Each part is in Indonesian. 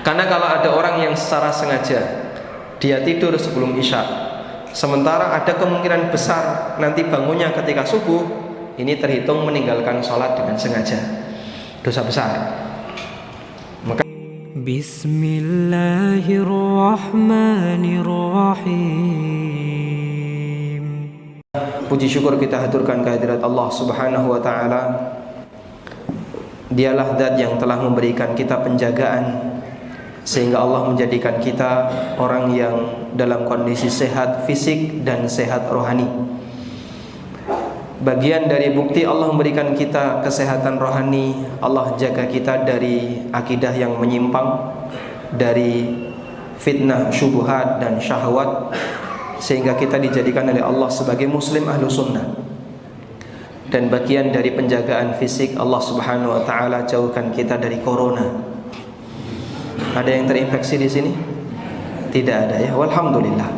Karena kalau ada orang yang secara sengaja dia tidur sebelum isya, sementara ada kemungkinan besar nanti bangunnya ketika subuh, ini terhitung meninggalkan sholat dengan sengaja, dosa besar. Maka Bismillahirrahmanirrahim. Puji syukur kita haturkan kehadirat Allah Subhanahu wa ta'ala. Dialah zat yang telah memberikan kita penjagaan, sehingga Allah menjadikan kita orang yang dalam kondisi sehat fisik dan sehat rohani. Bagian dari bukti Allah memberikan kita kesehatan rohani, Allah jaga kita dari akidah yang menyimpang, dari fitnah, syubhat dan syahwat, sehingga kita dijadikan oleh Allah sebagai muslim ahlu sunnah. Dan bagian dari penjagaan fisik, Allah Subhanahu wa ta'ala jauhkan kita dari corona. Ada yang terinfeksi di sini? Tidak ada ya, walhamdulillah.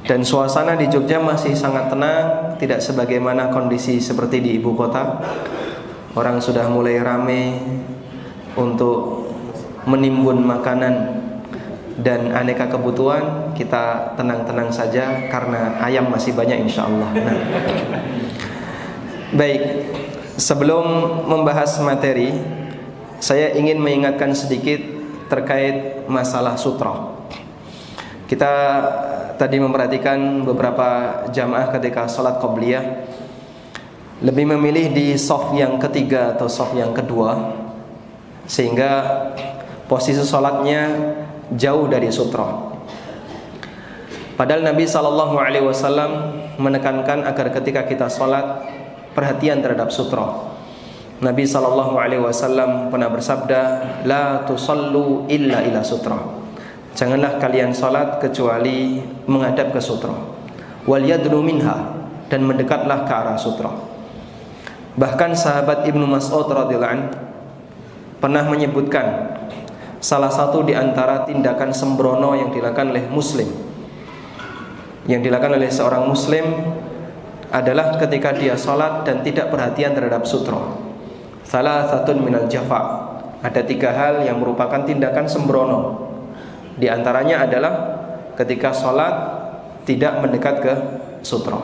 Dan suasana di Jogja masih sangat tenang, tidak sebagaimana kondisi seperti di ibu kota. Orang sudah mulai ramai untuk menimbun makanan dan aneka kebutuhan. Kita tenang-tenang saja karena ayam masih banyak insya Allah. Baik, sebelum membahas materi, saya ingin mengingatkan sedikit terkait masalah sutra. Kita tadi memperhatikan beberapa jamaah ketika sholat qobliyah lebih memilih di shaf yang ketiga atau shaf yang kedua, sehingga posisi sholatnya jauh dari sutra. Padahal Nabi SAW menekankan agar ketika kita sholat perhatian terhadap sutra. Nabi SAW pernah bersabda, la tusallu illa ila sutra. Janganlah kalian salat kecuali menghadap ke sutra. Wal yadnu minha, dan mendekatlah ke arah sutra. Bahkan sahabat Ibnu Mas'ud radhiyallahu anhu pernah menyebutkan salah satu di antara tindakan sembrono yang dilakukan oleh muslim, yang dilakukan oleh seorang muslim adalah ketika dia sholat dan tidak perhatian terhadap sutra. Salah satu minal jafa. Ada 3 hal yang merupakan tindakan sembrono. Di antaranya adalah ketika sholat tidak mendekat ke sutra.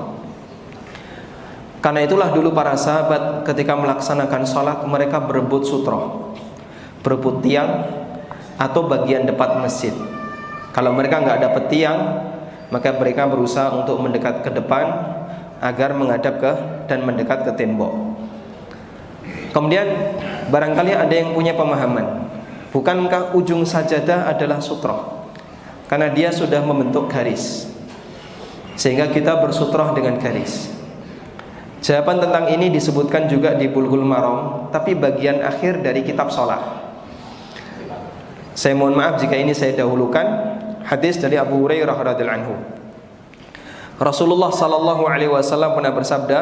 Karena itulah dulu para sahabat ketika melaksanakan sholat, mereka berebut sutra, berebut tiang atau bagian depan masjid. Kalau mereka nggak dapat tiang, maka mereka berusaha untuk mendekat ke depan agar menghadap ke dan mendekat ke tembok. Kemudian barangkali ada yang punya pemahaman, bukankah ujung sajadah adalah sutra? Karena dia sudah membentuk garis, sehingga kita bersutrah dengan garis. Jawaban tentang ini disebutkan juga di Bulughul Maram, tapi bagian akhir dari kitab sholat. Saya mohon maaf jika ini saya dahulukan. Hadis dari Abu Hurairah radhiyallahu anhu. Rasulullah sallallahu alaihi wasallam pernah bersabda,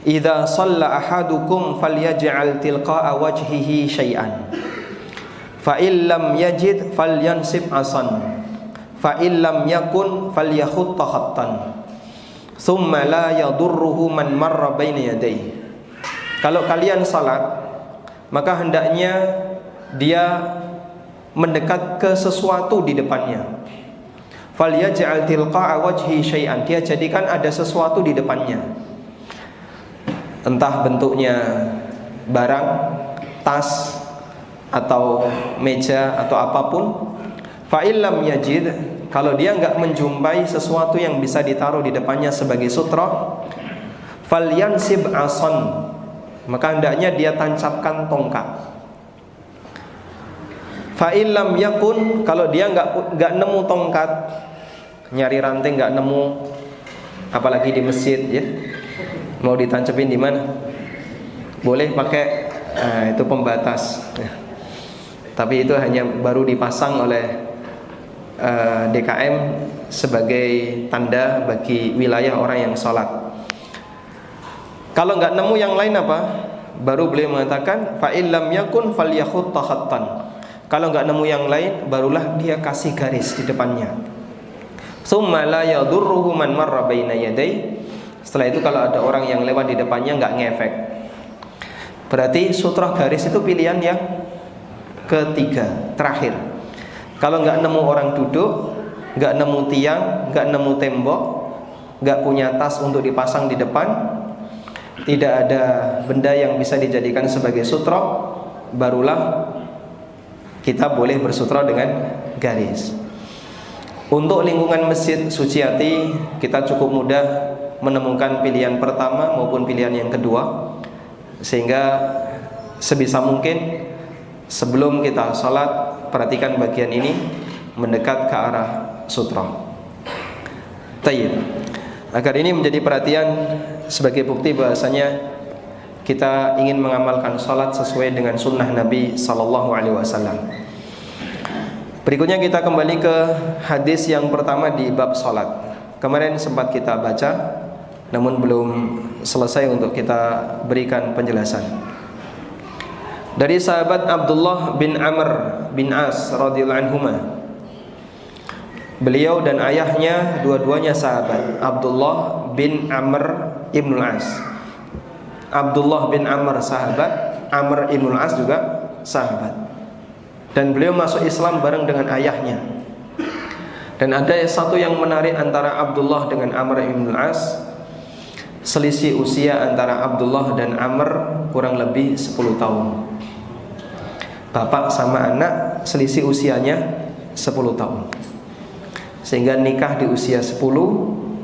"Idza shalla ahadukum falyaj'al tilqa'a wajhihi syai'an. Fa illam yajid falyansib asan. Fa illam yakun falyakhutta khattan. Tsumma la yadurruhu man marra baina yadayhi." Kalau kalian salat, maka hendaknya dia mendekat ke sesuatu di depannya. Falyaj'al tilqa'a wajhi syai'an, dia jadikan ada sesuatu di depannya, entah bentuknya barang, tas atau meja atau apapun. Fa illam yajid, kalau dia enggak menjumpai sesuatu yang bisa ditaruh di depannya sebagai sutra, falyansib asan, maka hendaknya dia tancapkan tongkat. Fa illam yakun, kalau dia enggak nemu tongkat, nyari ranting nggak nemu, apalagi di masjid ya, mau ditancapin di mana? Boleh pakai itu pembatas, tapi itu hanya baru dipasang oleh DKM sebagai tanda bagi wilayah orang yang sholat. Kalau nggak nemu yang lain apa? Baru beliau mengatakan fa illam yakun falyakhutta khattan. Kalau nggak nemu yang lain, barulah dia kasih garis di depannya. Tsumma la yadurruhu man marra baina yadayhi. Setelah itu kalau ada orang yang lewat di depannya nggak ngefek. Berarti sutra garis itu pilihan yang ketiga, terakhir. Kalau nggak nemu orang duduk, nggak nemu tiang, nggak nemu tembok, nggak punya tas untuk dipasang di depan, tidak ada benda yang bisa dijadikan sebagai sutra, barulah kita boleh bersutra dengan garis. Untuk lingkungan Masjid Suciati, kita cukup mudah menemukan pilihan pertama maupun pilihan yang kedua, sehingga sebisa mungkin sebelum kita sholat, perhatikan bagian ini mendekat ke arah sutra. Tayyib. Agar ini menjadi perhatian sebagai bukti bahasanya kita ingin mengamalkan sholat sesuai dengan sunnah Nabi Sallallahu Alaihi Wasallam. Berikutnya kita kembali ke hadis yang pertama di bab sholat. Kemarin sempat kita baca, namun belum selesai untuk kita berikan penjelasan. Dari sahabat Abdullah bin Amr bin As radhiyallahu anhuma, beliau dan ayahnya dua-duanya sahabat, Abdullah bin Amr ibn As. Abdullah bin Amr sahabat, Amr ibn As juga sahabat. Dan beliau masuk Islam bareng dengan ayahnya. Dan ada satu yang menarik antara Abdullah dengan Amr ibn As, selisih usia antara Abdullah dan Amr kurang lebih 10 tahun. Bapak sama anak selisih usianya 10 tahun. Sehingga nikah di usia 10,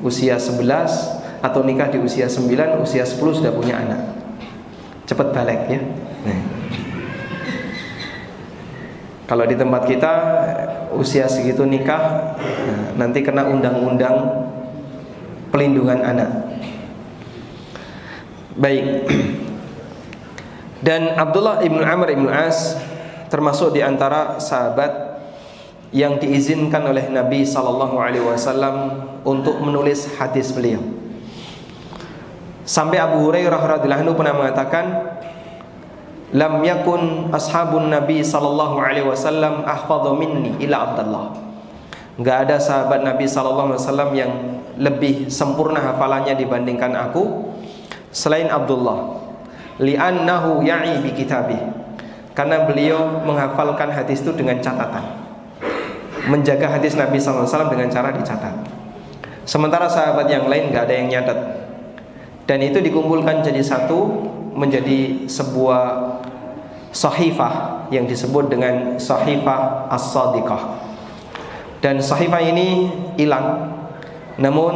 usia 11, atau nikah di usia 9, usia 10 sudah punya anak. Cepat balik ya. Kalau di tempat kita usia segitu nikah, nanti kena undang-undang pelindungan anak. Baik. Dan Abdullah ibn Amr ibn As termasuk di antara sahabat yang diizinkan oleh Nabi Sallallahu Alaihi Wasallam untuk menulis hadis beliau. Sampai Abu Hurairah radhiyallahu anhu pernah mengatakan, lam yakun ashabun Nabi Sallallahu Alaihi Wasallam ahfadhu minni ila Abdullah. Enggak ada sahabat Nabi Sallallahu Alaihi Wasallam yang lebih sempurna hafalannya dibandingkan aku selain Abdullah. Li'annahu ya'i bi kitabih. Karena beliau menghafalkan hadis itu dengan catatan, menjaga hadis Nabi SAW dengan cara dicatat. Sementara sahabat yang lain gak ada yang nyatet. Dan itu dikumpulkan jadi satu, menjadi sebuah sahifah yang disebut dengan sahifah as-sadiqah. Dan sahifah ini hilang, namun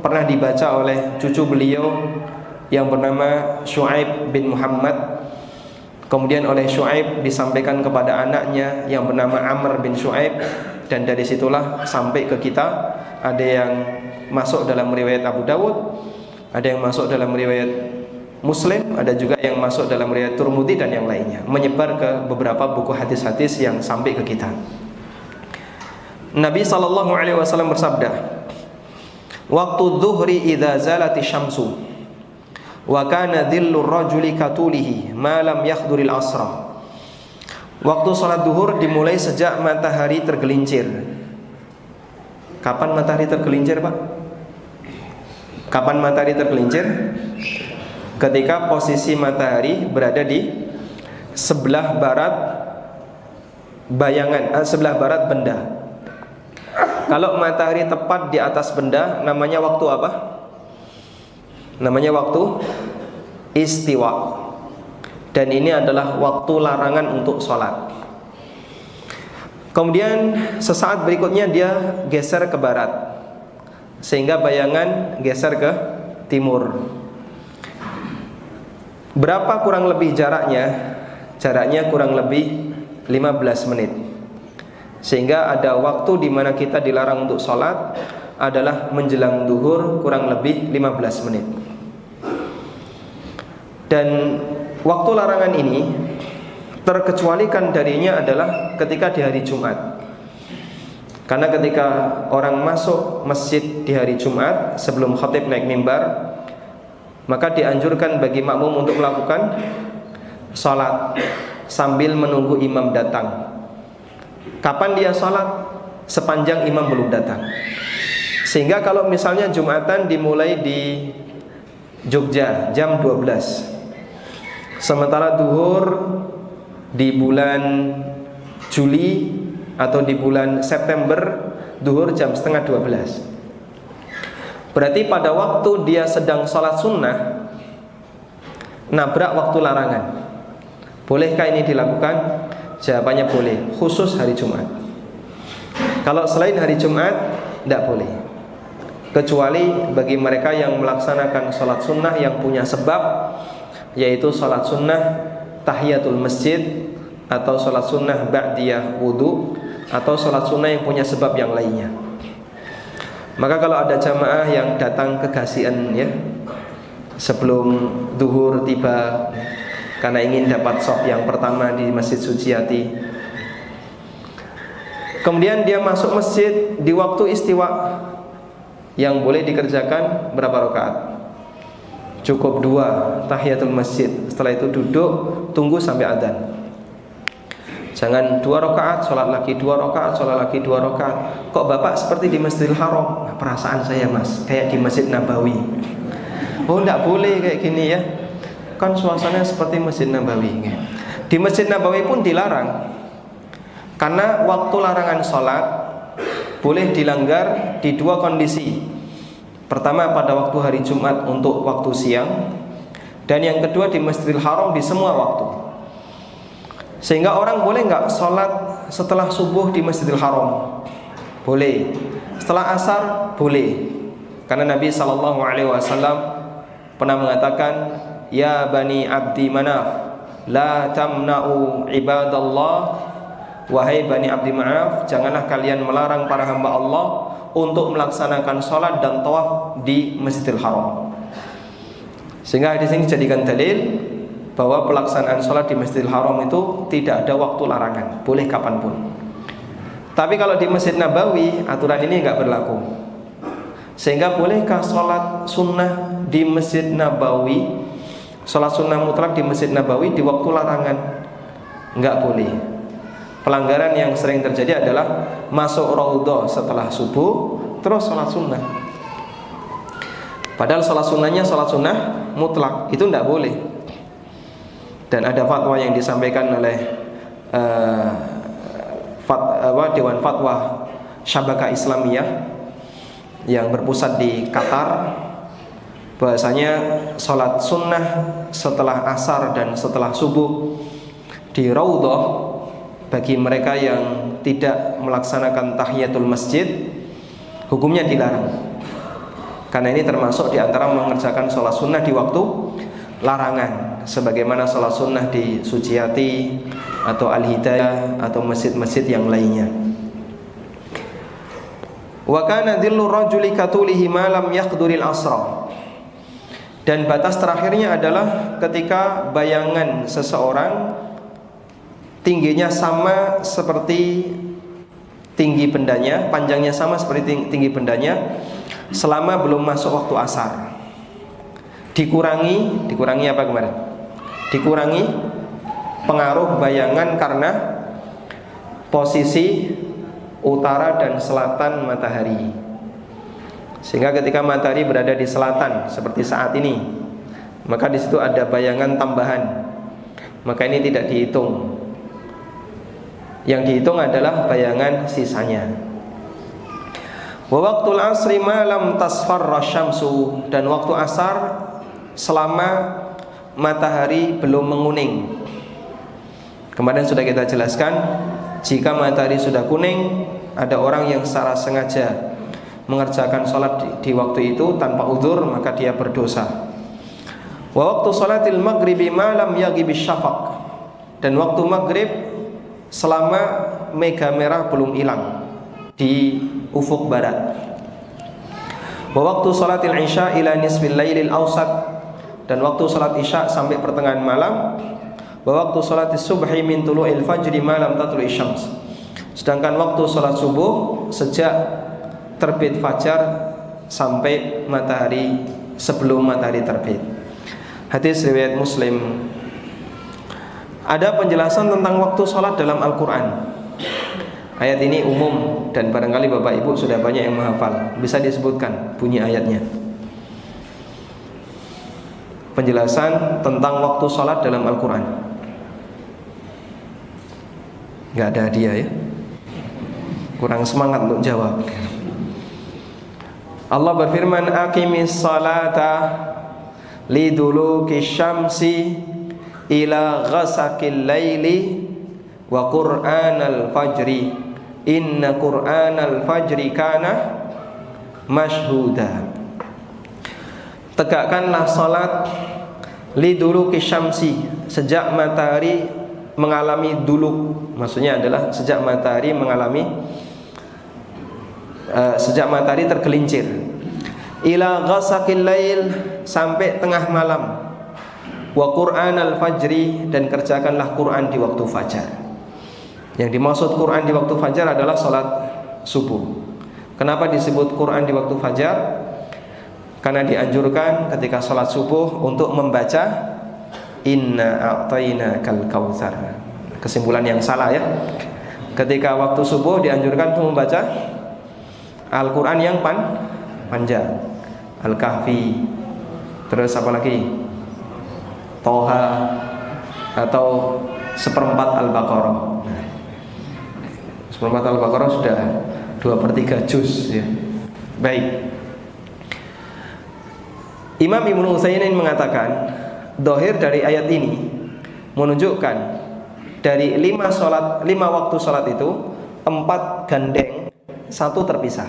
pernah dibaca oleh cucu beliau yang bernama Syuaib bin Muhammad. Kemudian oleh Syuaib disampaikan kepada anaknya yang bernama Amr bin Syuaib. Dan dari situlah sampai ke kita. Ada yang masuk dalam riwayat Abu Dawud, ada yang masuk dalam riwayat Muslim, ada juga yang masuk dalam riwayat Tirmidzi dan yang lainnya, menyebar ke beberapa buku hadis-hadis yang sampai ke kita. Nabi Sallallahu Alaihi Wasallam bersabda, waktu zuhri idza zalati syamsu wa kana dhillur rajuli katulihi ma lam yakhduril asra. Waktu salat duhur dimulai sejak matahari tergelincir. Kapan matahari tergelincir, Pak? Kapan matahari tergelincir? Ketika posisi matahari berada di sebelah barat bayangan, sebelah barat benda. Kalau matahari tepat di atas benda, namanya waktu apa? Namanya waktu istiwa. Dan ini adalah waktu larangan untuk sholat. Kemudian sesaat berikutnya dia geser ke barat, sehingga bayangan geser ke timur. Berapa kurang lebih jaraknya? Jaraknya kurang lebih 15 menit. Sehingga ada waktu di mana kita dilarang untuk sholat adalah menjelang duhur kurang lebih 15 menit. Dan waktu larangan ini terkecualikan darinya adalah ketika di hari Jumat. Karena ketika orang masuk masjid di hari Jumat sebelum khatib naik mimbar, maka dianjurkan bagi makmum untuk melakukan sholat sambil menunggu imam datang. Kapan dia sholat? Sepanjang imam belum datang. Sehingga kalau misalnya Jumatan dimulai di Jogja jam 12, sementara duhur di bulan Juli atau di bulan September duhur jam setengah 12. Berarti pada waktu dia sedang sholat sunnah nabrak waktu larangan. Bolehkah ini dilakukan? Jawabannya boleh, khusus hari Jumat. Kalau selain hari Jumat tidak boleh, kecuali bagi mereka yang melaksanakan sholat sunnah yang punya sebab, yaitu sholat sunnah tahiyatul masjid, atau sholat sunnah ba'diyah wudu, atau sholat sunnah yang punya sebab yang lainnya. Maka kalau ada jamaah yang datang kegasian ya, sebelum duhur tiba, karena ingin dapat shaf yang pertama di Masjid Suciati, kemudian dia masuk masjid di waktu istiwa, yang boleh dikerjakan berapa rakaat? Cukup 2 tahiyatul masjid. Setelah itu duduk tunggu sampai adzan. Jangan 2 rakaat sholat lagi 2 rakaat sholat lagi 2 rakaat. Kok bapak seperti di Masjidil Haram? Nah, perasaan saya mas kayak di Masjid Nabawi. Oh tidak boleh kayak gini ya, kan suasananya seperti Masjid Nabawi. Di Masjid Nabawi pun dilarang, karena waktu larangan sholat boleh dilanggar di 2 kondisi. Pertama pada waktu hari Jumat untuk waktu siang, dan yang kedua di Masjidil Haram di semua waktu. Sehingga orang boleh nggak sholat setelah subuh di Masjidil Haram? Boleh. Setelah asar boleh, karena Nabi SAW pernah mengatakan, ya bani Abdi Manaf, la tamna'u ibadallah. Wahai bani Abdi Manaf, janganlah kalian melarang para hamba Allah untuk melaksanakan sholat dan tawaf di Masjidil Haram. Sehingga hadis ini dijadikan dalil bahwa pelaksanaan sholat di Masjidil Haram itu tidak ada waktu larangan, boleh kapanpun. Tapi kalau di Masjid Nabawi aturan ini enggak berlaku. Sehingga bolehkah sholat sunnah di Masjid Nabawi, sholat sunnah mutlak di Masjid Nabawi di waktu larangan? Enggak boleh. Pelanggaran yang sering terjadi adalah masuk raudhah setelah subuh terus sholat sunnah. Padahal sholat sunnahnya sholat sunnah mutlak, itu enggak boleh. Dan ada fatwa yang disampaikan oleh Dewan Fatwa Syabakah Islamiyah yang berpusat di Qatar, bahwasanya sholat sunnah setelah asar dan setelah subuh di raudhah bagi mereka yang tidak melaksanakan tahiyatul masjid hukumnya dilarang, karena ini termasuk di antara mengerjakan sholat sunnah di waktu larangan, sebagaimana sholat sunnah di Suciati atau Al-Hidayah atau masjid-masjid yang lainnya. Wa kana dhillu rajuli katulihi ma lam yaqduril asra. Dan batas terakhirnya adalah ketika bayangan seseorang tingginya sama seperti tinggi bendanya, panjangnya sama seperti tinggi bendanya, selama belum masuk waktu asar. Dikurangi apa kemarin? Dikurangi pengaruh bayangan karena posisi utara dan selatan matahari. Sehingga ketika matahari berada di selatan seperti saat ini, maka di situ ada bayangan tambahan, maka ini tidak dihitung. Yang dihitung adalah bayangan sisanya. Wa waqtul asri ma lam tasfarra syamsu, dan waktu asar selama matahari belum menguning. Kemarin sudah kita jelaskan, jika matahari sudah kuning, ada orang yang secara sengaja mengerjakan sholat di waktu itu tanpa uzur, maka dia berdosa. Wa waqtu sholatil maghribi ma lam yaghibi syafaq, dan waktu maghrib selama mega merah belum hilang di ufuk barat. Wa waqtu sholatil isya ila nisfil lailil awsat, dan waktu salat isya sampai pertengahan malam. Wa waqtu sholatis subhi min tulu'il fajri ma lam tatlu'i syams, sedangkan waktu salat subuh sejak terbit fajar sampai matahari, sebelum matahari terbit. Hadis riwayat Muslim. Ada penjelasan tentang waktu sholat dalam Al-Quran. Ayat ini umum dan barangkali Bapak Ibu sudah banyak yang menghafal. Bisa disebutkan bunyi ayatnya. Penjelasan tentang waktu sholat dalam Al-Quran. Nggak ada hadiah ya. Kurang semangat untuk jawab. Allah berfirman, aqimis salata liduluki syamsi ila ghasaqil laili wa qur'anal fajri inna qur'anal fajri kana mashhuda. Tegakkanlah salat liduluki syamsi, sejak matahari mengalami duluk, maksudnya adalah sejak matahari tergelincir, ila ghasaqil lail, sampai tengah malam, wa qur'anal fajri, dan kerjakanlah Quran di waktu fajar. Yang dimaksud Quran di waktu fajar adalah salat subuh. Kenapa disebut Quran di waktu fajar? Karena dianjurkan ketika salat subuh untuk membaca inna a'tainakal kautsar. Kesimpulan yang salah ya. Ketika waktu subuh dianjurkan untuk membaca Al-Quran yang panjang, Al-Kahfi, terus apa lagi, Toha, atau seperempat Al-Baqarah. Seperempat Al-Baqarah sudah 2/3 juz ya. Baik. Imam Ibnu Utsaimin mengatakan, dohir dari ayat ini menunjukkan dari 5 waktu sholat itu 4 gandeng, 1 terpisah.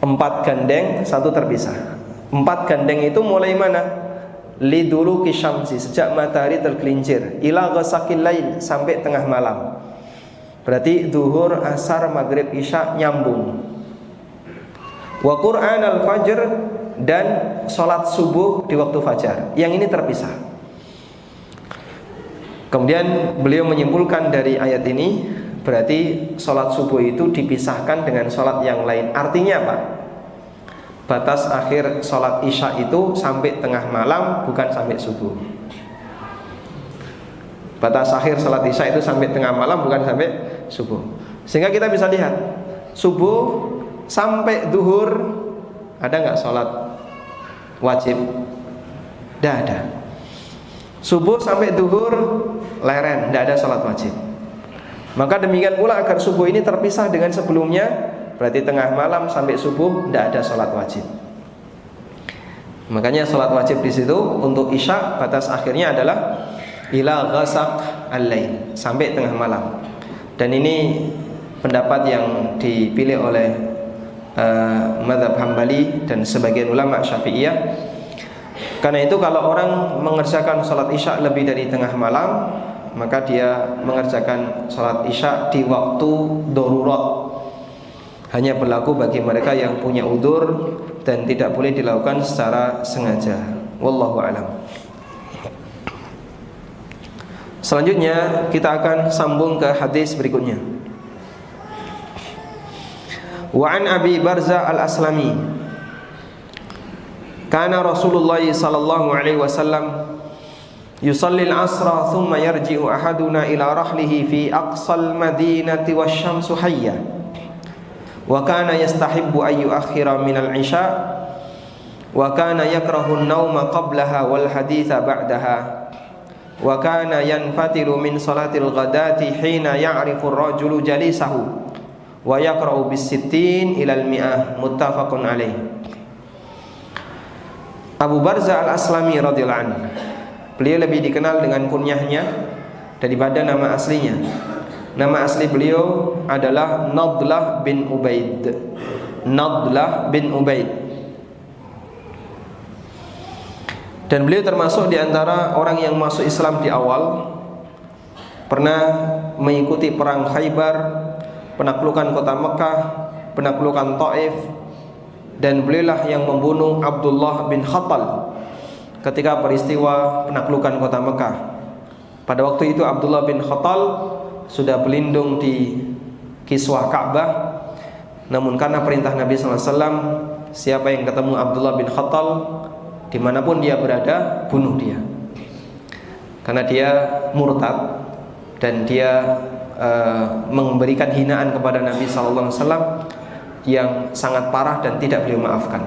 4 gandeng, 1 terpisah. 4 gandeng itu mulai mana? Liduluki syamsi, sejak matahari tergelincir, ila ghasaqil lail, sampai tengah malam. Berarti zuhur, asar, maghrib, isya nyambung. Wa qur'anal fajr, dan sholat subuh di waktu fajar. Yang ini terpisah. Kemudian beliau menyimpulkan dari ayat ini, berarti sholat subuh itu dipisahkan dengan sholat yang lain. Artinya apa? Batas akhir sholat isya itu sampai tengah malam, bukan sampai subuh. Batas akhir sholat isya itu sampai tengah malam, bukan sampai subuh. Sehingga kita bisa lihat, subuh sampai duhur ada nggak sholat wajib? Tidak ada. Subuh sampai duhur leren, tidak ada sholat wajib. Maka demikian pula agar subuh ini terpisah dengan sebelumnya, berarti tengah malam sampai subuh tidak ada sholat wajib. Makanya sholat wajib di situ untuk isya batas akhirnya adalah ila ghasaq al-lail, sampai tengah malam. Dan ini pendapat yang dipilih oleh mazhab Hambali dan sebagian ulama Syafi'iyah. Karena itu kalau orang mengerjakan sholat isya lebih dari tengah malam, maka dia mengerjakan sholat isya di waktu darurat. Hanya berlaku bagi mereka yang punya udzur dan tidak boleh dilakukan secara sengaja. Wallahu a'lam. Selanjutnya kita akan sambung ke hadis berikutnya. Wa an Abi Barza al-Aslami, kana Rasulullah sallallahu alaihi wasallam yusalli al-asra thumma yarji'u ahaduna ila rahlihi fi aqsal madinati wasyamsu hayya wa kana yastahibbu an yu'akhkhira min al-isha wa kana yakrahu an-nawma qablaha wal haditha ba'daha wa kana yanfatilu min salatil ghadati hina ya'rifu ar-rajulu jalisahu wa yaqra'u bis-sittin ila al-mi'ah, muttafaqun alaih. Abu Barza al-Aslami radhiyallahu anhu, beliau lebih dikenal dengan kunyahnya daripada nama aslinya. Nama asli beliau adalah Nadlah bin Ubaid. Nadlah bin Ubaid. Dan beliau termasuk di antara orang yang masuk Islam di awal, pernah mengikuti perang Khaybar, penaklukan kota Mekah, penaklukan Taif, dan beliaulah yang membunuh Abdullah bin Khattal ketika peristiwa penaklukan kota Mekah. Pada waktu itu Abdullah bin Khattal sudah berlindung di kiswah Ka'bah, namun karena perintah Nabi SAW, siapa yang ketemu Abdullah bin Khattal dimanapun dia berada, bunuh dia, karena dia murtad dan dia memberikan hinaan kepada Nabi SAW yang sangat parah dan tidak beliau maafkan.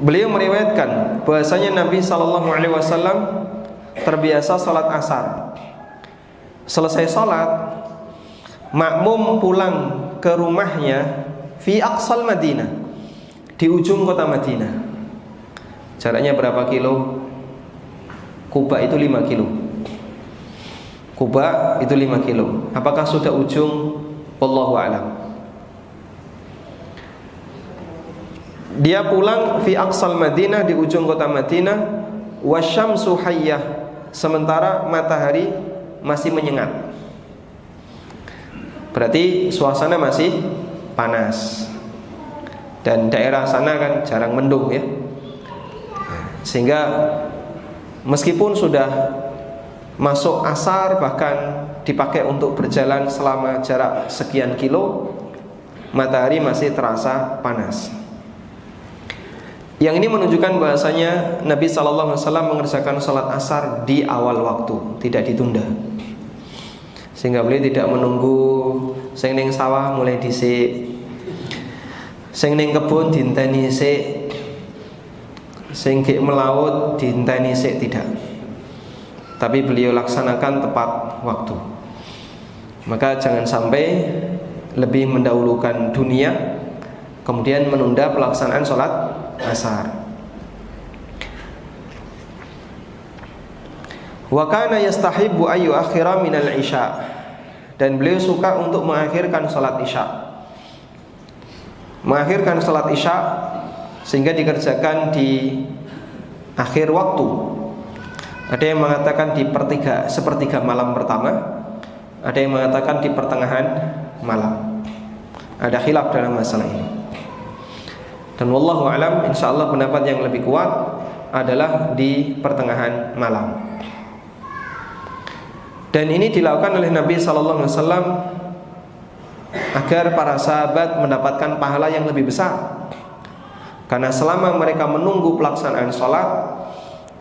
Beliau meriwayatkan bahwasanya Nabi SAW terbiasa sholat asar. Selesai sholat, makmum pulang ke rumahnya fi aqsal Madinah, di ujung kota Madinah. Jaraknya berapa kilo? Kuba itu 5 kilo. Kuba itu 5 kilo. Apakah sudah ujung? Wallahu a'lam. Dia pulang fi aqsal Madinah, di ujung kota Madinah, wasyamsu hayyah, sementara matahari masih menyengat. Berarti suasana masih panas. Dan daerah sana kan jarang mendung ya. Sehingga meskipun sudah masuk asar, bahkan dipakai untuk berjalan selama jarak sekian kilo, matahari masih terasa panas. Yang ini menunjukkan bahasanya Nabi SAW mengerjakan sholat asar di awal waktu, tidak ditunda. Sehingga beliau tidak menunggu sing ning sawah mulai dhisik, sing ning kebun dinteni sik, sing gek melaut dinteni sik, tidak. Tapi beliau laksanakan tepat waktu. Maka jangan sampai lebih mendahulukan dunia kemudian menunda pelaksanaan sholat asar. Wa kana yastahibbu ayu akhira minal isya, dan beliau suka untuk mengakhirkan sholat isya. Mengakhirkan sholat isya sehingga dikerjakan di akhir waktu. Ada yang mengatakan di sepertiga malam pertama, ada yang mengatakan di pertengahan malam. Ada khilaf dalam masalah ini. Dan wallahu alam, insyaallah pendapat yang lebih kuat adalah di pertengahan malam. Dan ini dilakukan oleh Nabi sallallahu alaihi wasallam agar para sahabat mendapatkan pahala yang lebih besar. Karena selama mereka menunggu pelaksanaan sholat,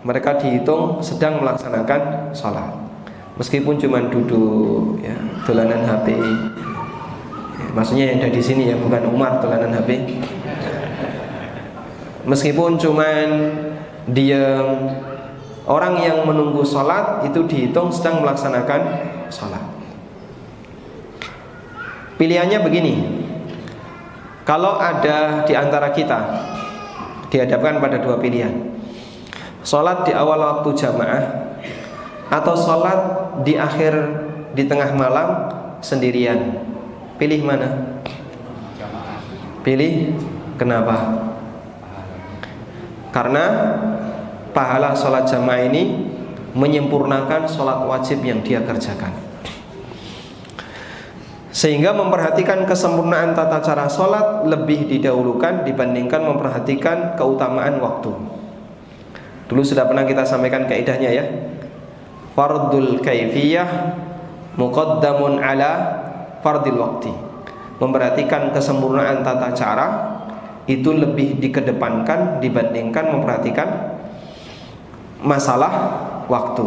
mereka dihitung sedang melaksanakan sholat. Meskipun cuma duduk ya, dolanan HP ya, maksudnya yang ada di sini ya, bukan Umar dolanan HP. Meskipun cuman diam, orang yang menunggu sholat itu dihitung sedang melaksanakan sholat. Pilihannya begini, kalau ada di antara kita dihadapkan pada dua pilihan, sholat di awal waktu jamaah atau sholat di akhir, di tengah malam sendirian, pilih mana? Pilih, kenapa? Karena pahala sholat jamaah ini menyempurnakan sholat wajib yang dia kerjakan. Sehingga memperhatikan kesempurnaan tata cara sholat lebih didahulukan dibandingkan memperhatikan keutamaan waktu. Dulu sudah pernah kita sampaikan kaidahnya ya. Fardul kaifiyah muqaddamun ala fardil waqti. Memperhatikan kesempurnaan tata cara itu lebih dikedepankan dibandingkan memperhatikan masalah waktu.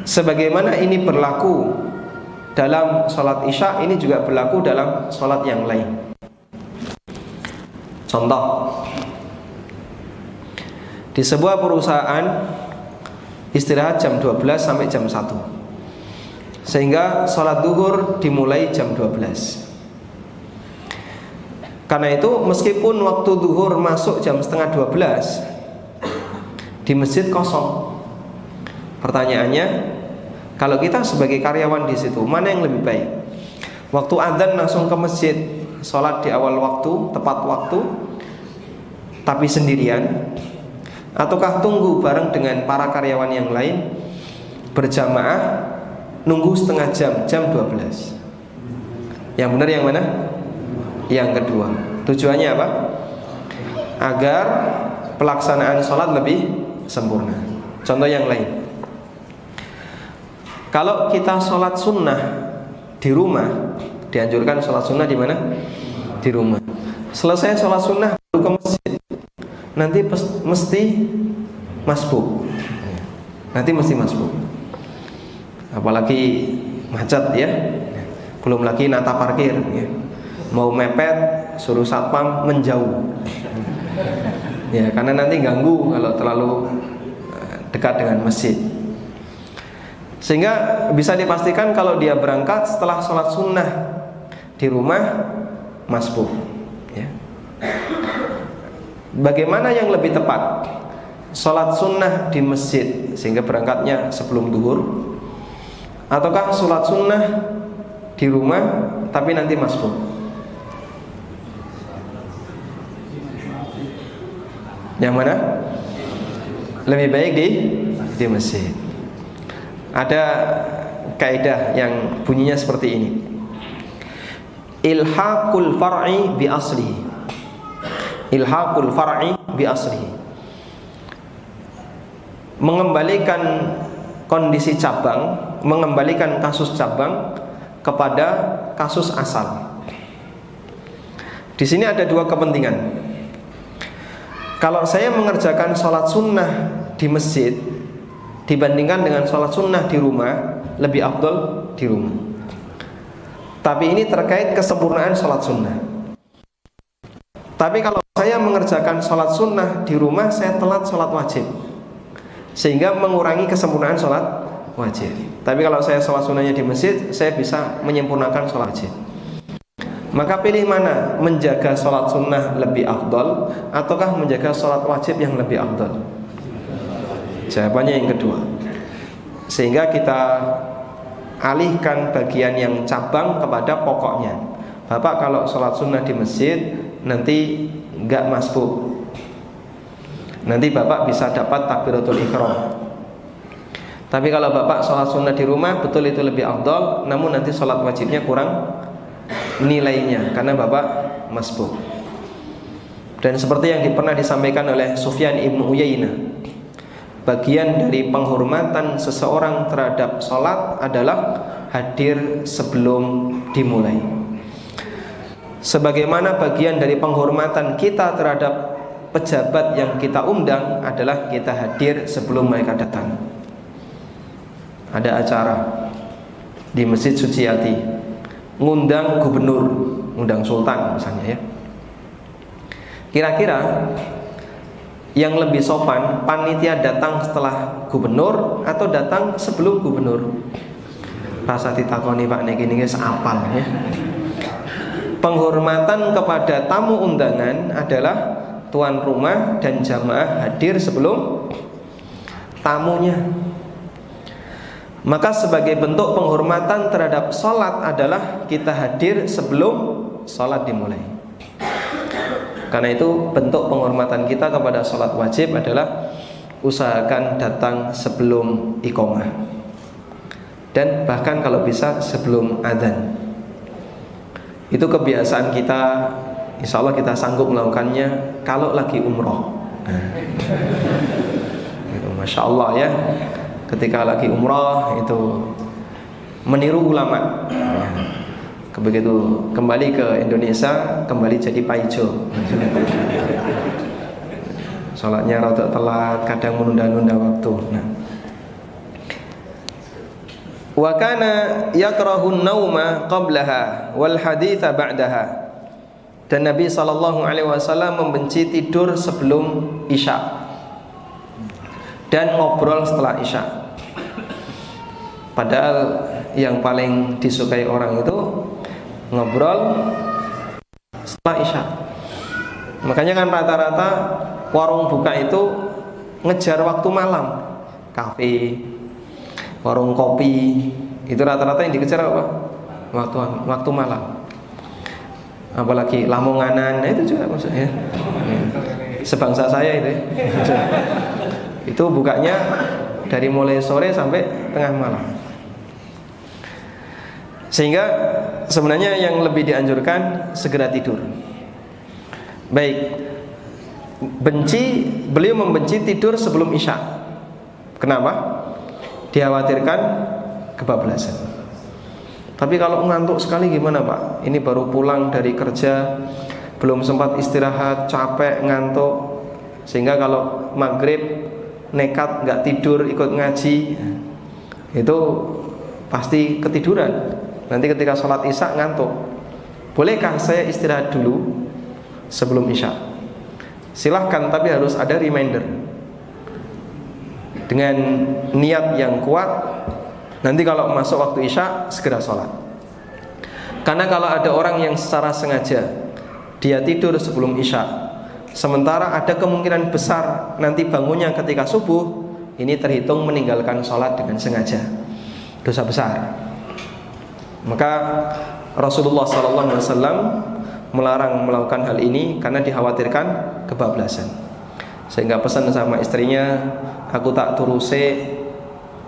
Sebagaimana ini berlaku dalam sholat isya, ini juga berlaku dalam sholat yang lain. Contoh, di sebuah perusahaan istirahat jam 12 sampai jam 1, sehingga sholat duhur dimulai jam 12. Karena itu meskipun waktu duhur masuk jam setengah 12, di masjid kosong. Pertanyaannya, kalau kita sebagai karyawan di situ, mana yang lebih baik? Waktu adzan langsung ke masjid, sholat di awal waktu, tepat waktu, tapi sendirian, ataukah tunggu bareng dengan para karyawan yang lain berjamaah, nunggu setengah jam, jam 12? Yang benar yang mana? Yang kedua. Tujuannya apa? Agar pelaksanaan sholat lebih sempurna. Contoh yang lain, kalau kita sholat sunnah di rumah, dianjurkan sholat sunnah di mana? Di rumah. Selesai sholat sunnah baru ke masjid, nanti mesti masbuk. Nanti mesti masbuk. Apalagi macet ya, belum lagi nata parkir ya. Mau mepet suruh satpam menjauh ya, karena nanti ganggu kalau terlalu dekat dengan masjid. Sehingga bisa dipastikan kalau dia berangkat setelah sholat sunnah di rumah masbuh, ya. Bagaimana yang lebih tepat? Sholat sunnah di masjid sehingga berangkatnya sebelum duhur, ataukah sholat sunnah di rumah tapi nanti masbuh? Yang mana? Lebih baik di masjid. Ada kaidah yang bunyinya seperti ini. Ilhaqul far'i bi aslihi. Ilhaqul far'i bi aslihi. Mengembalikan kondisi cabang, mengembalikan kasus cabang kepada kasus asal. Di sini ada dua kepentingan. Kalau saya mengerjakan sholat sunnah di masjid dibandingkan dengan sholat sunnah di rumah, lebih afdol di rumah. Tapi ini terkait kesempurnaan sholat sunnah. Tapi kalau saya mengerjakan sholat sunnah di rumah, saya telat sholat wajib, sehingga mengurangi kesempurnaan sholat wajib. Tapi kalau saya sholat sunnahnya di masjid, saya bisa menyempurnakan sholat wajib. Maka pilih mana? Menjaga sholat sunnah lebih afdol, ataukah menjaga sholat wajib yang lebih afdol? Jawabannya yang kedua. Sehingga kita alihkan bagian yang cabang kepada pokoknya. Bapak kalau sholat sunnah di masjid nanti enggak masbuh, nanti bapak bisa dapat takbiratul ihram. Tapi kalau bapak sholat sunnah di rumah, betul itu lebih afdol, namun nanti sholat wajibnya kurang nilainya karena bapak masbuh. Dan seperti yang pernah disampaikan oleh Sufyan ibn Uyainah, bagian dari penghormatan seseorang terhadap sholat adalah hadir sebelum dimulai. Sebagaimana bagian dari penghormatan kita terhadap pejabat yang kita undang adalah kita hadir sebelum mereka datang. Ada acara di Masjid Suciati, ngundang gubernur, ngundang sultan misalnya, ya. Kira-kira yang lebih sopan, panitia datang setelah gubernur atau datang sebelum gubernur? Rasa ditakoni Pak niki niki seapal, ya. Penghormatan kepada tamu undangan adalah tuan rumah dan jamaah hadir sebelum tamunya. Maka sebagai bentuk penghormatan terhadap sholat adalah kita hadir sebelum sholat dimulai. Karena itu bentuk penghormatan kita kepada sholat wajib adalah usahakan datang sebelum iqamah, dan bahkan kalau bisa sebelum adzan. Itu kebiasaan kita, insya Allah kita sanggup melakukannya kalau lagi umroh. Gitu, Masya Allah, ya. Ketika lagi umroh itu meniru ulama. Begitu kembali ke Indonesia, kembali jadi paijo. Sholatnya rada telat, kadang menunda-nunda waktu. Wa kana yakrahu an-nauma qablaha wal haditha ba'daha. Dan Nabi SAW membenci tidur sebelum Isya dan ngobrol setelah Isya. Padahal yang paling disukai orang itu ngobrol setelah Isya. Makanya kan rata-rata warung buka itu ngejar waktu malam, kafe, warung kopi, itu rata-rata yang dikejar apa? Waktu malam. Apalagi Lamonganan, nah itu juga maksudnya. Sebangsa saya itu. Itu bukanya dari mulai sore sampai tengah malam. Sehingga sebenarnya yang lebih dianjurkan segera tidur. Baik, beliau membenci tidur sebelum Isya. Kenapa? Dikhawatirkan kebablasan. Tapi kalau ngantuk sekali gimana Pak? Ini baru pulang dari kerja, belum sempat istirahat, capek, ngantuk, sehingga kalau maghrib nekat nggak tidur ikut ngaji, itu pasti ketiduran. Nanti ketika sholat Isya ngantuk. Bolehkah saya istirahat dulu sebelum Isya? Silahkan, tapi harus ada reminder. dengan niat yang kuat, nanti kalau masuk waktu Isya segera sholat. Karena kalau ada orang yang secara sengaja dia tidur sebelum Isya, sementara ada kemungkinan besar nanti bangunnya ketika subuh, ini terhitung meninggalkan sholat dengan sengaja, dosa besar. Maka Rasulullah SAW melarang melakukan hal ini karena dikhawatirkan kebablasan. Sehingga pesan sama istrinya, aku tak turuse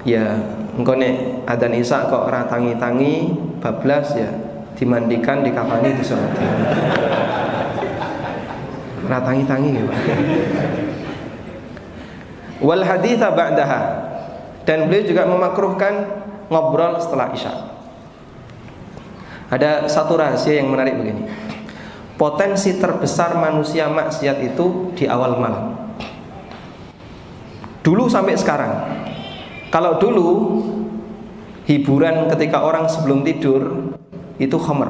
ya engko nek adzan Isya kok ora tangi-tangi bablas ya dimandikan, dikafani, disolati. Ora tangi-tangi ya, Pak. Wal haditha ba'daha, dan beliau juga memakruhkan ngobrol setelah Isya. Ada satu rahasia yang menarik begini. Potensi terbesar manusia maksiat itu di awal malam. Dulu sampai sekarang. Kalau dulu hiburan ketika orang sebelum tidur itu khamr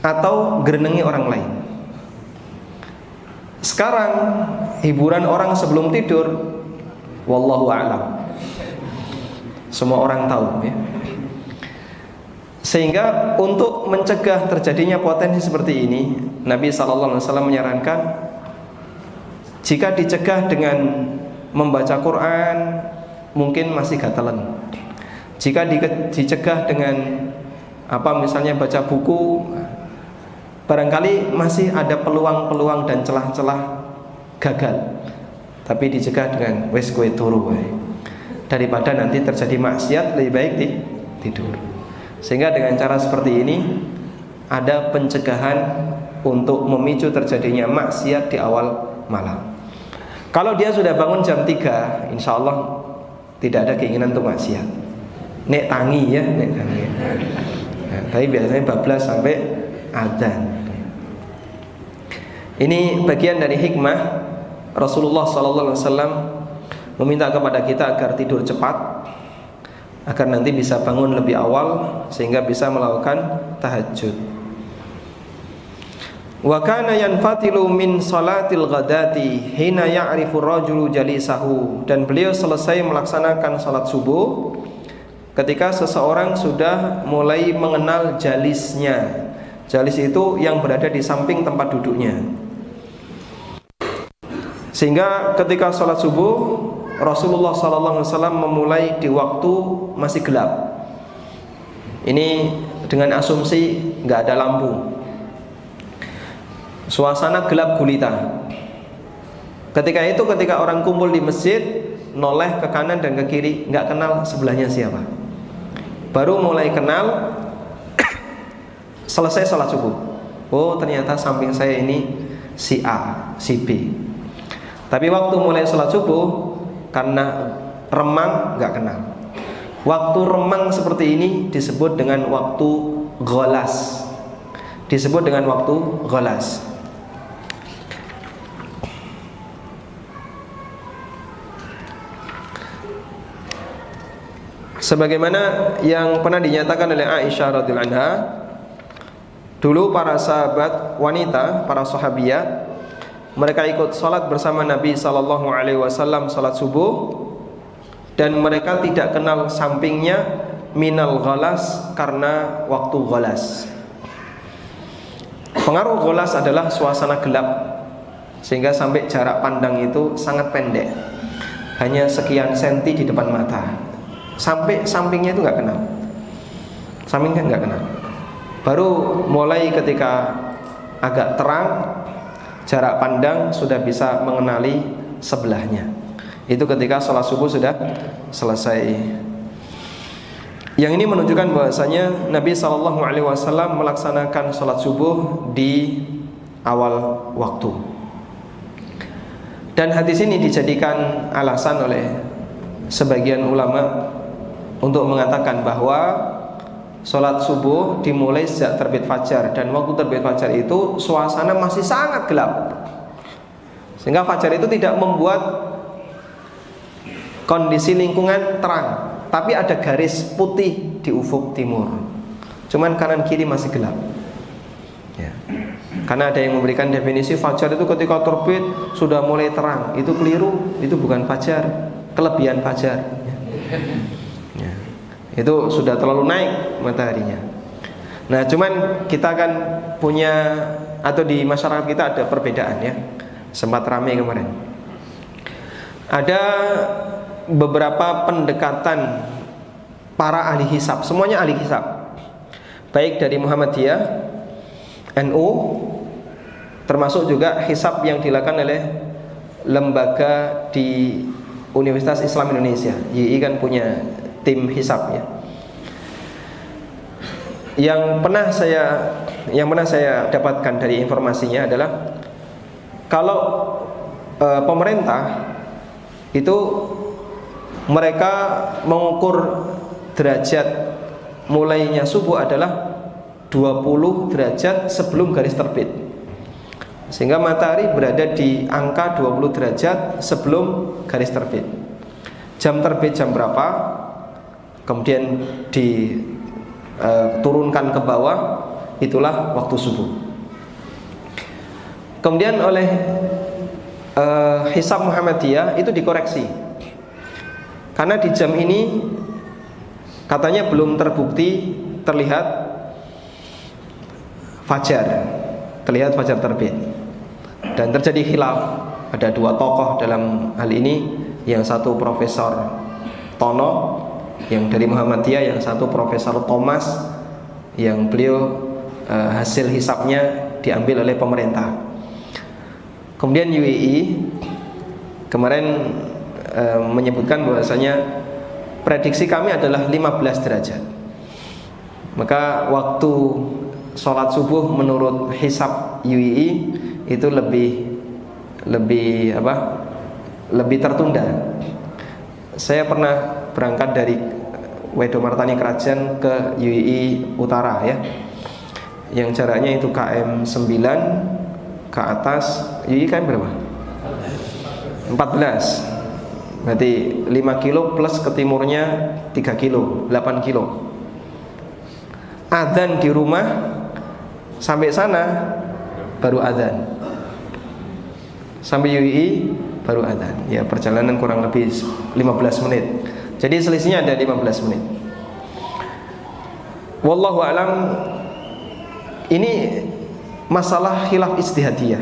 atau gerenengi orang lain. Sekarang hiburan orang sebelum tidur wallahu a'lam, semua orang tahu ya. Sehingga untuk mencegah terjadinya potensi seperti ini, Nabi SAW menyarankan jika dicegah dengan membaca Quran mungkin masih gatalan. Jika dicegah dengan misalnya baca buku, barangkali masih ada peluang-peluang dan celah-celah gagal. Tapi dicegah dengan wes kowe turu wae. Daripada nanti terjadi maksiat, lebih baik tidur. Sehingga dengan cara seperti ini ada pencegahan untuk memicu terjadinya maksiat di awal malam. Kalau dia sudah bangun jam 3, insya Allah tidak ada keinginan untuk maksiat. Nek tangi ya, nek tangi. Nah, tapi biasanya bablas sampai adzan. Ini bagian dari hikmah Rasulullah SAW meminta kepada kita agar tidur cepat, agar nanti bisa bangun lebih awal sehingga bisa melakukan tahajud. Wa kana yanfatilu min salatil ghadati hina ya'rifu rajulu jalisahu, dan beliau selesai melaksanakan salat subuh ketika seseorang sudah mulai mengenal jalisnya. Jalis itu yang berada di samping tempat duduknya. Sehingga ketika salat subuh Rasulullah SAW memulai di waktu masih gelap. Ini dengan asumsi nggak ada lampu, suasana gelap gulita. Ketika orang kumpul di masjid, noleh ke kanan dan ke kiri, nggak kenal sebelahnya siapa. Baru mulai kenal selesai salat subuh. Oh ternyata samping saya ini si A, si B. Tapi waktu mulai salat subuh, karena remang nggak kenal. Waktu remang seperti ini disebut dengan waktu ghalas. Disebut dengan waktu ghalas. Sebagaimana yang pernah dinyatakan oleh Aisyah radhiyallahu anha, dulu para sahabat wanita, para sahabiyat, mereka ikut salat bersama Nabi SAW salat subuh, dan mereka tidak kenal sampingnya minal ghalas karena waktu ghalas. Pengaruh ghalas adalah suasana gelap, sehingga sampai jarak pandang itu sangat pendek, hanya sekian senti di depan mata. Sampai sampingnya itu nggak kenal, sampingnya nggak kenal. Baru mulai ketika agak terang, jarak pandang sudah bisa mengenali sebelahnya. Itu ketika sholat subuh sudah selesai. Yang ini menunjukkan bahwasanya Nabi SAW melaksanakan sholat subuh di awal waktu. Dan hadis ini dijadikan alasan oleh sebagian ulama untuk mengatakan bahwa sholat subuh dimulai sejak terbit fajar, dan waktu terbit fajar itu suasana masih sangat gelap, sehingga fajar itu tidak membuat kondisi lingkungan terang, tapi ada garis putih di ufuk timur, cuman kanan kiri masih gelap ya. Karena ada yang memberikan definisi fajar itu ketika terbit sudah mulai terang. Itu keliru, itu bukan fajar, kelebihan fajar. Ya. Itu sudah terlalu naik mataharinya. Nah, cuman kita kan punya, atau di masyarakat kita ada perbedaan ya. Sempat ramai kemarin. Ada beberapa pendekatan para ahli hisab, semuanya ahli hisab, baik dari Muhammadiyah, NU, termasuk juga hisab yang dilakukan oleh lembaga di Universitas Islam Indonesia. YI kan punya tim hisab ya. Yang pernah saya dapatkan dari informasinya adalah kalau pemerintah itu mereka mengukur derajat mulainya subuh adalah 20 derajat sebelum garis terbit, sehingga matahari berada di angka 20 derajat sebelum garis terbit. Jam terbit jam berapa, kemudian diturunkan ke bawah, itulah waktu subuh. Kemudian oleh hisab Muhammadiyah itu dikoreksi, karena di jam ini katanya belum terbukti terlihat fajar terbit, dan terjadi khilaf. Ada dua tokoh dalam hal ini, yang satu Profesor Tono yang dari Muhammadiyah, yang satu Profesor Thomas yang beliau hasil hisabnya diambil oleh pemerintah. Kemudian UII kemarin menyebutkan bahwasanya prediksi kami adalah 15 derajat. Maka waktu sholat subuh menurut hisab UII itu lebih tertunda. Saya pernah berangkat dari Wedo Martani Krajan ke UII Utara ya, yang jaraknya itu KM 9 ke atas. UII KM berapa? 14. Berarti 5 kilo plus ke timurnya 3 kilo, 8 kilo. Adzan di rumah, sampai sana baru adzan. Sampai UII baru adzan. Ya, perjalanan kurang lebih 15 menit. Jadi selisihnya ada 15 menit. Wallahu a'lam. Ini masalah khilaf ijtihadiyah.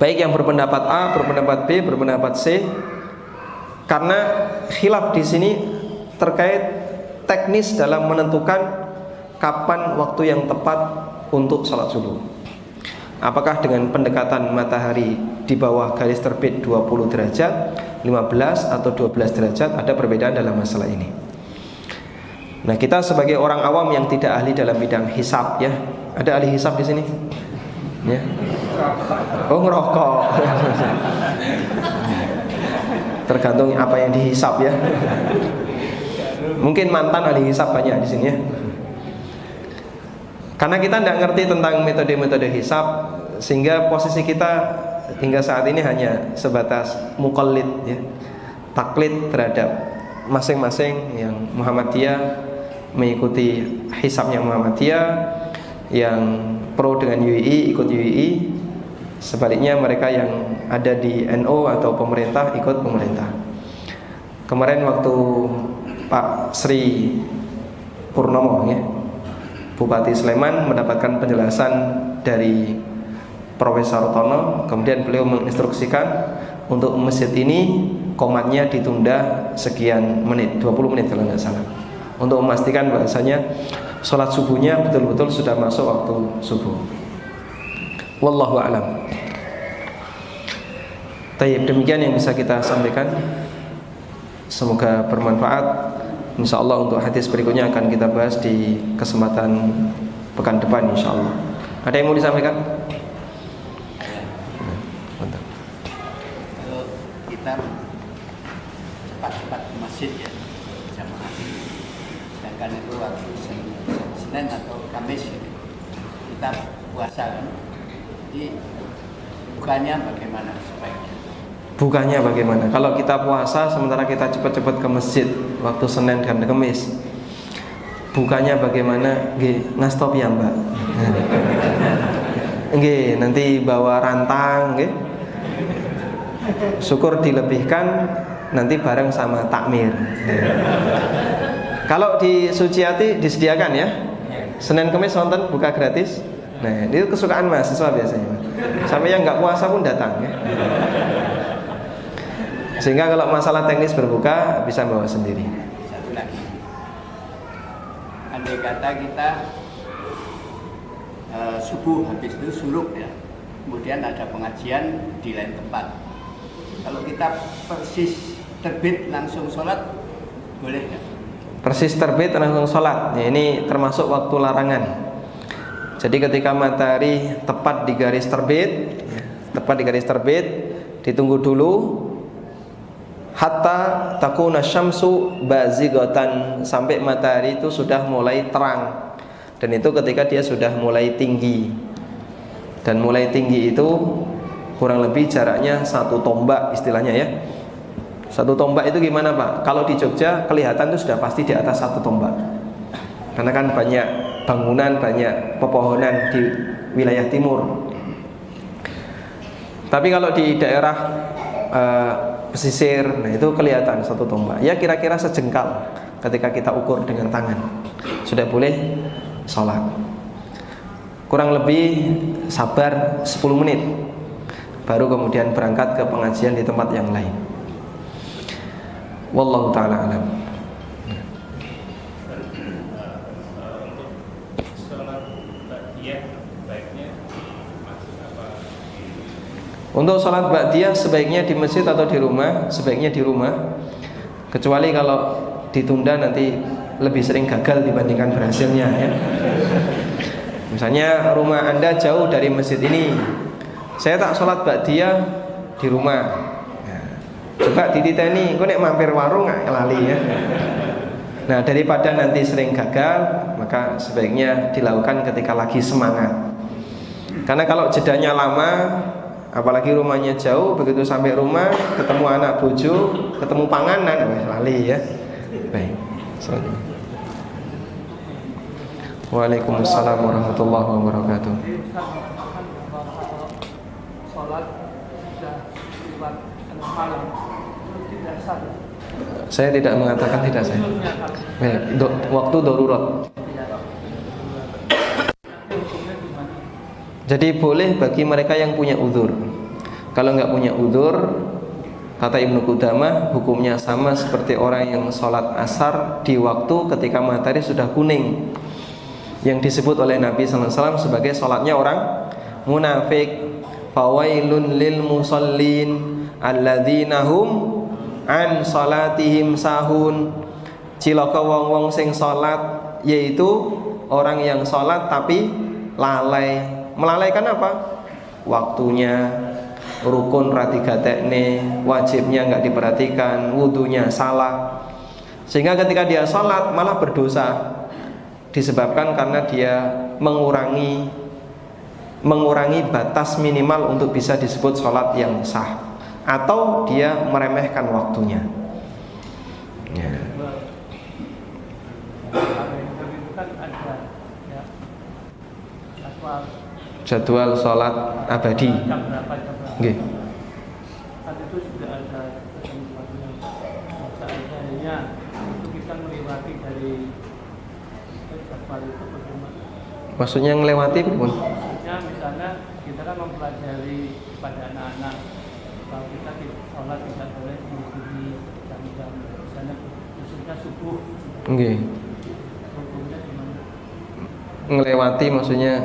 Baik yang berpendapat A, berpendapat B, berpendapat C. Karena khilaf di sini terkait teknis dalam menentukan kapan waktu yang tepat untuk sholat subuh. Apakah dengan pendekatan matahari di bawah garis terbit 20 derajat, 15 atau 12 derajat, ada perbedaan dalam masalah ini. Nah, kita sebagai orang awam yang tidak ahli dalam bidang hisab ya. Ada ahli hisab di sini? Ya. Oh, ngerokok. Tergantung apa yang dihisab ya. Mungkin mantan ahli hisab banyak di sini ya. Karena kita tidak ngerti tentang metode-metode hisab, sehingga posisi kita hingga saat ini hanya sebatas muqallid ya, taklid terhadap masing-masing. Yang Muhammadiyah mengikuti hisabnya Muhammadiyah, yang pro dengan UII ikut UII, sebaliknya mereka yang ada di NU atau pemerintah ikut pemerintah. Kemarin waktu Pak Sri Purnomo ya, Bupati Sleman, mendapatkan penjelasan dari Profesor Tono, kemudian beliau menginstruksikan untuk masjid ini komatnya ditunda sekian menit, 20 menit kalau nggak salah, untuk memastikan bahasanya sholat subuhnya betul-betul sudah masuk waktu subuh. Wallahu a'lam. Baik, demikian yang bisa kita sampaikan. Semoga bermanfaat. InsyaAllah untuk hadis berikutnya akan kita bahas di kesempatan pekan depan insyaAllah. Ada yang mau disampaikan? Kalau kita cepat-cepat ke masjid ya, jamaah, sedangkan itu waktu Senin atau Kamis ya, kita puasa kan, jadi bukannya bagaimana sebaiknya? Bukannya bagaimana? Kalau kita puasa sementara kita cepat-cepat ke masjid waktu Senin dan Kamis, bukannya bagaimana? Ngastop ya Mbak. Nggih, nanti bawa rantang nggih. Syukur dilebihkan nanti bareng sama takmir. Kalau di Suciati disediakan ya. Senin Kamis wonten buka gratis. Nah, itu kesukaan mahasiswa biasanya. Sampai yang nggak puasa pun datang ya. Sehingga kalau masalah teknis berbuka bisa bawa sendiri. Satu lagi, andai kata kita subuh habis itu suluk ya, kemudian ada pengajian di lain tempat. Kalau kita persis terbit langsung sholat, boleh nggak? Persis terbit langsung sholat. Ya, ini termasuk waktu larangan. Jadi ketika matahari tepat di garis terbit, ditunggu dulu hatta takuna syamsu bazighatan, sampai matahari itu sudah mulai terang. Dan itu ketika dia sudah mulai tinggi. Dan mulai tinggi itu kurang lebih jaraknya 1 tombak istilahnya ya. 1 tombak itu gimana Pak? Kalau di Jogja kelihatan itu sudah pasti di atas 1 tombak. Karena kan banyak bangunan, banyak pepohonan di wilayah timur. Tapi kalau di daerah pesisir, nah itu kelihatan 1 tombak. Ya kira-kira sejengkal ketika kita ukur dengan tangan. Sudah boleh sholat. Kurang lebih sabar 10 menit, baru kemudian berangkat ke pengajian di tempat yang lain. Wallahu ta'ala alam. Untuk sholat ba'diyah sebaiknya di masjid atau di rumah? Sebaiknya di rumah. Kecuali kalau ditunda nanti lebih sering gagal dibandingkan berhasilnya ya. Misalnya rumah Anda jauh dari masjid ini, saya tak sholat ba'diyah di rumah. Coba dititeni, kok nek mampir warung nggak lali ya. Nah, daripada nanti sering gagal, maka sebaiknya dilakukan ketika lagi semangat. Karena kalau jedanya lama, apalagi rumahnya jauh, begitu sampai rumah ketemu anak bojo, ketemu panganan, lali ya. Baik. Waalaikumsalam warahmatullahi wabarakatuh. Sholat sudah lewat tengah malam, tidak sah. Saya tidak mengatakan tidak saya. Baik, waktu darurat. Jadi boleh bagi mereka yang punya uzur. Kalau nggak punya uzur, kata Ibnu Qudamah, hukumnya sama seperti orang yang sholat asar di waktu ketika matahari sudah kuning, yang disebut oleh Nabi SAW sebagai sholatnya orang munafik. Fawailun lil musallin alladzina hum an salatihim sahun. Cilaka wong-wong sing sholat, yaitu orang yang sholat tapi lalai. Melalaikan apa? Waktunya, rukun rati gatekne, wajibnya nggak diperhatikan, wudunya salah, sehingga ketika dia sholat malah berdosa, disebabkan karena dia mengurangi batas minimal untuk bisa disebut sholat yang sah, atau dia meremehkan waktunya ya. Jadwal sholat abadi. Nggih. Saat itu sudah ada ketentuannya. Seandainya itu kita melewati dari jadwal itu bagaimana? Maksudnya ngelewati pun? Maksudnya misalnya kita kan mempelajari pada anak-anak, kalau kita sholat tidak boleh mengikuti jam-jam, misalnya khususnya subuh. Nggih. Hukumnya gimana? Ngelewati maksudnya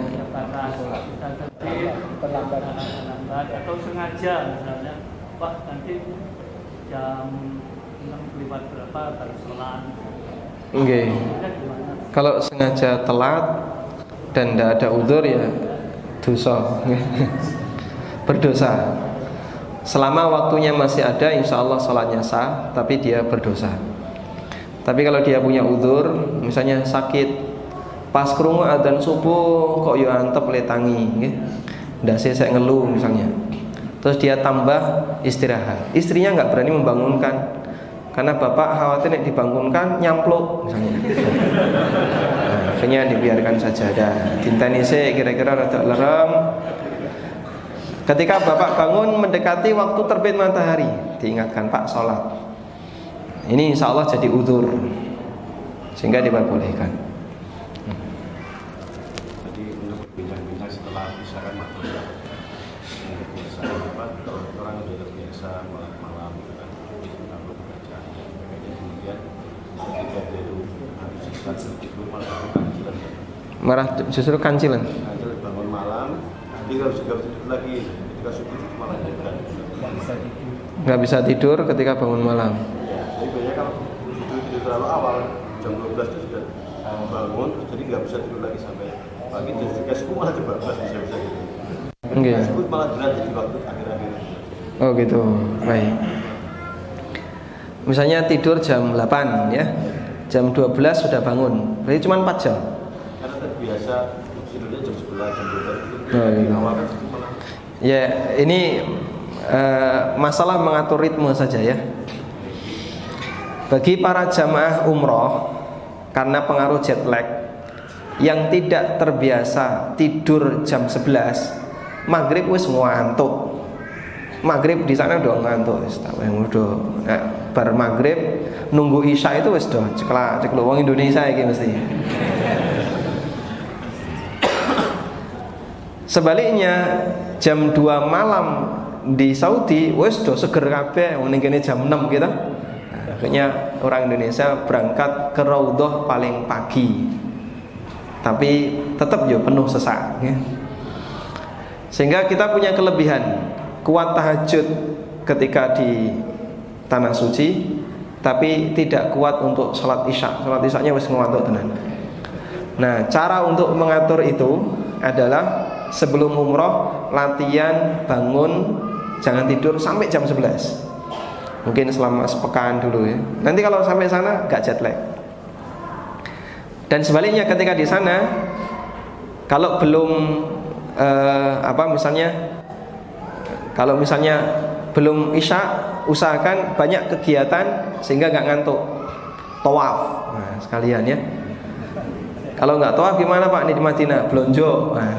terlambat atau sengaja misalnya, wah nanti jam 6 lewat berapa baru sholat. Nggih. Kalau sengaja telat dan tidak ada udzur ya dosa. Berdosa. Selama waktunya masih ada, insya Allah sholatnya sah, tapi dia berdosa. Tapi kalau dia punya udzur, misalnya sakit, pas krungu adzan subuh kok yo antep letangi nggih. Ndase saya ngeluh misalnya. Terus dia tambah istirahat. Istrinya enggak berani membangunkan karena bapak khawatir nek dibangunkan nyampluk misalnya. Nah, akhirnya dibiarkan saja. Dinteni sik kira-kira rada lerem. Ketika bapak bangun mendekati waktu terbit matahari, diingatkan, Pak, sholat. Ini insya Allah jadi udzur, sehingga diperbolehkan. Jadi untuk berbincang-bincang setelah bisa kan malam, biasa apa orang udah terbiasa malam gitu kan, lalu baca, kemudian ketika dia itu habis istirahat tidur malah kancilan, Marah justru kancilan. kancil bangun malam, nanti kalau sudah tidur lagi, ketika subuh malah jalan. Nggak bisa tidur ketika bangun malam. Ya, jadi biasanya kalau tidur terlalu awal, jam 12 itu sudah bangun, terus jadi nggak bisa tidur lagi sampai pagi, terus ketika subuh malah kebablas bisa-bisa gitu. Oke. Subuh malah berat di waktu akhir-akhir. Oh gitu, baik. Misalnya tidur jam 8 ya, jam 12 sudah bangun, berarti cuma 4 jam. Karena terbiasa tidurnya jam 11, jam 12 itu Oh, iya. awal kan itu malah Ya, ini masalah mengatur ritme saja ya. Bagi para jamaah umroh, karena pengaruh jet lag, yang tidak terbiasa tidur jam 11, maghrib wis ngantuk. Maghrib di sana udah ngantuk, wis tak yang udah. Nah, bar maghrib nunggu isya itu wis do ceklak wong Indonesia iki mesti. Sebaliknya jam 2 malam di Saudi wis do seger kabeh, ning kene jam 6 gitu. Nah, akhirnya orang Indonesia berangkat ke Raudhah paling pagi. Tapi tetap yo penuh sesak ya. Sehingga kita punya kelebihan kuat tahajud ketika di tanah suci, tapi tidak kuat untuk sholat isya. Sholat isyanya wis ngantuk tenan. Nah, cara untuk mengatur itu adalah sebelum umroh latihan bangun, jangan tidur sampai jam 11. Mungkin selama sepekan dulu ya. Nanti kalau sampai sana gak jet lag. Dan sebaliknya ketika di sana, kalau belum kalau misalnya belum isya, usahakan banyak kegiatan sehingga gak ngantuk. Tawaf, nah, sekalian ya. Kalau nggak tawaf gimana Pak? Ini di Madinah, blonjo. Nah.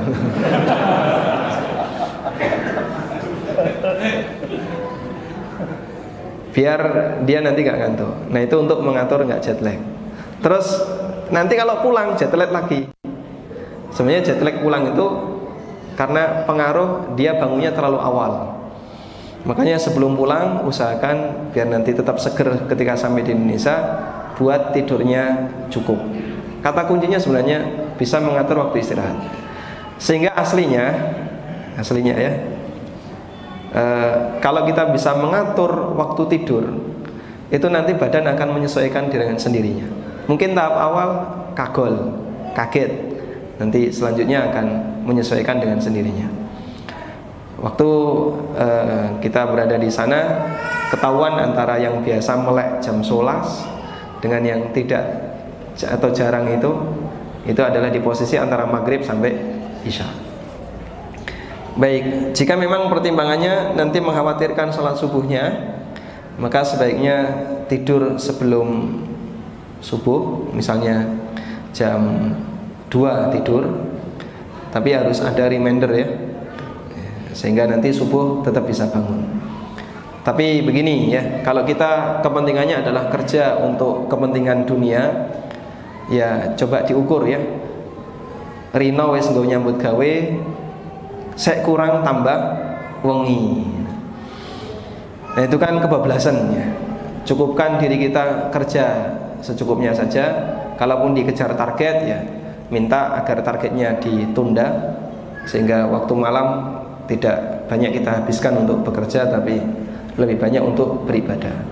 Biar dia nanti nggak ngantuk. Nah itu untuk mengatur nggak jet lag. Terus nanti kalau pulang jet lag lagi. Sebenarnya jet lag pulang itu karena pengaruh dia bangunnya terlalu awal. Makanya sebelum pulang usahakan biar nanti tetap seger ketika sampai di Indonesia, buat tidurnya cukup. Kata kuncinya sebenarnya bisa mengatur waktu istirahat. Sehingga aslinya ya, kalau kita bisa mengatur waktu tidur, itu nanti badan akan menyesuaikan dengan sendirinya. Mungkin tahap awal kaget, nanti selanjutnya akan menyesuaikan dengan sendirinya. Waktu kita berada di sana, ketahuan antara yang biasa melek jam 11 dengan yang tidak atau jarang itu adalah di posisi antara maghrib sampai isya. Baik, jika memang pertimbangannya nanti mengkhawatirkan sholat subuhnya, maka sebaiknya tidur sebelum subuh, misalnya jam 2 tidur, tapi harus ada reminder ya, sehingga nanti subuh tetap bisa bangun. Tapi begini ya, kalau kita kepentingannya adalah kerja untuk kepentingan dunia, ya coba diukur ya. Rino wis nggo nyambut gawe, sek kurang tambah wengi. Nah itu kan kebablasan ya. Cukupkan diri kita kerja secukupnya saja. Kalaupun dikejar target ya, minta agar targetnya ditunda, sehingga waktu malam tidak banyak kita habiskan untuk bekerja, tapi lebih banyak untuk beribadah.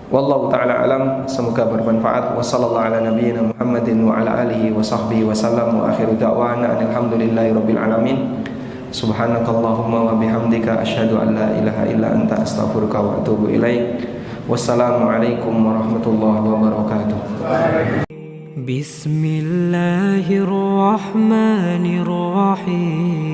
Wallahu ta'ala alam, semoga bermanfaat. Wa sallallahu ala nabiyyina Muhammadin wa ala alihi wa sahbihi wa sallam. Wa akhiru da'wana alhamdulillahi rabbil alamin. Subhanakallahumma wa bihamdika asyhadu an la ilaha illa anta astaghfiruka wa atubu ilaik. Wassalamu alaikum warahmatullahi wabarakatuh. Bismillahirrahmanirrahim.